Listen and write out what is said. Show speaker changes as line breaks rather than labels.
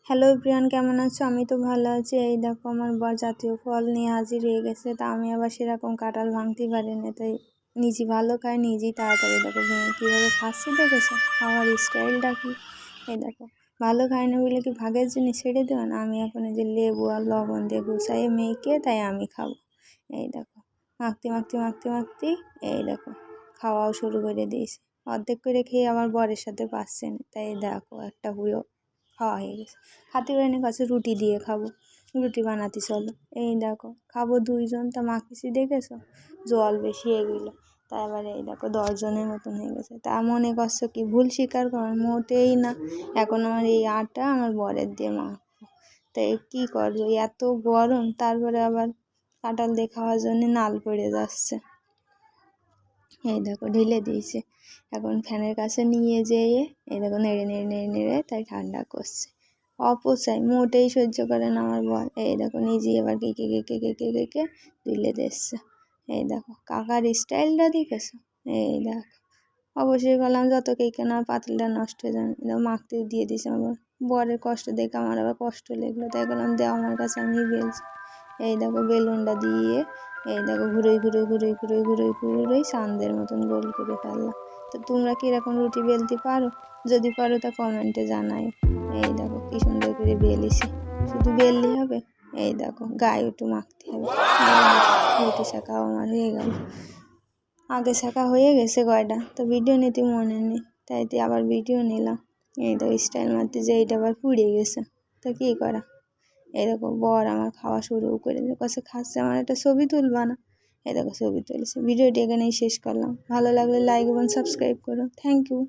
Hello everyone, কেমন আছো? আমি তো ভালো আছি। এই দেখো আমার বর জাতীয় ফল নিয়ে হাজির হয়ে গেছে। তা আমি আবার সেরকম কাঁঠাল ভাঙতেই পারি না, তাই নিজে ভালো খাই, নিজেই তাড়াতাড়ি দেখো ভেঙে কীভাবে খাচ্ছি, দেখেছো আমার স্টাইলটা কি? এই দেখো ভালো খাই না বলে কি ভাগের জিনিস ছেড়ে দেবো না? আমি এখন এই যে লেবু আর লবণ দিয়ে গুছাইয়ে মেখে তাই আমি খাবো। এই দেখো মাখতে মাখতে মাখতে মাখতেই এই দেখো খাওয়াও শুরু করে দিয়েছে। অর্ধেক করে খেয়ে আমার বরের সাথে পাচ্ছে না, তাই দেখো একটা পুরো খাওয়া হয়ে গেছে। হাতে বানিয়ে কাছে রুটি দিয়ে খাবো, রুটি বানাতে চলো। এই দেখো খাবো দুইজন, তা মাখিয়েছি দেখেছো, জল বেশি এগুলো। তা এবার এই দেখো 10 জনের মতন হয়ে গেছে। তা মনে করছো কি ভুল স্বীকার করার? মোটেই না। এখন আমার এই আটা আমার বরের দিয়ে মাখবো। তাই কী করবো, এত গরম, তারপরে আবার কাঁঠাল দিয়ে খাওয়ার জন্য নাল পড়ে যাচ্ছে। এই দেখো ঢেলে দিয়েছে, এখন ফ্যানের কাছে নিয়ে যেয়ে এই দেখো নেড়ে নেড়ে নেড়ে নেড়ে তাই ঠান্ডা করছে। অপচাই, মোটেই সহ্য করে না আমার বর। এই দেখো নিজেই এবার কেকে কেকে কেকে কেকে তুলে দিচ্ছে। এই দেখো কাকার স্টাইলটা দেখেছো? এই দেখো অবশ্যই বললাম যত কেকে না পাতিলটা নষ্ট হয়ে যাবে। এবার মাখতেও দিয়ে দিয়েছে আমার বরের কষ্ট দেখে আমার আবার কষ্ট লাগলো, তাই বললাম দেও আমার কাছে, আমি বেলছি। এই দেখো বেলুনটা দিয়ে এই দেখো ঘুরোই ঘুরোই ঘুরোই ঘুরোই ঘুরোই ঘুরোই চাঁদের মতন গোল করে ফেললাম। তো তোমরা কীরকম রুটি বেলতে পারো? যদি পারো তা কমেন্টে জানাই। এই দেখো কী সুন্দর করে বেলেছি। শুধু বেললেই হবে? এই দেখো গায়ে একটু মাখতে হবে। রুটি শাঁকাও আমার হয়ে গেল। আগে শাঁকা হয়ে গেছে কয়টা, তো ভিডিও নিতে মনে নেই, তাই আবার ভিডিও নিলাম। এই দেখো স্টাইল মারতে যে এইটা আবার পুড়ে গেছে, তো কী করা। এই দেখো বর আমার খাওয়া শুরু করে কাছে খাচ্ছে, আমার একটা ছবি তুলবা না? এই দেখো ছবি তুলেছে। ভিডিওটি এখানেই শেষ করলাম। ভালো লাগলে লাইক এবং সাবস্ক্রাইব করো। Thank you.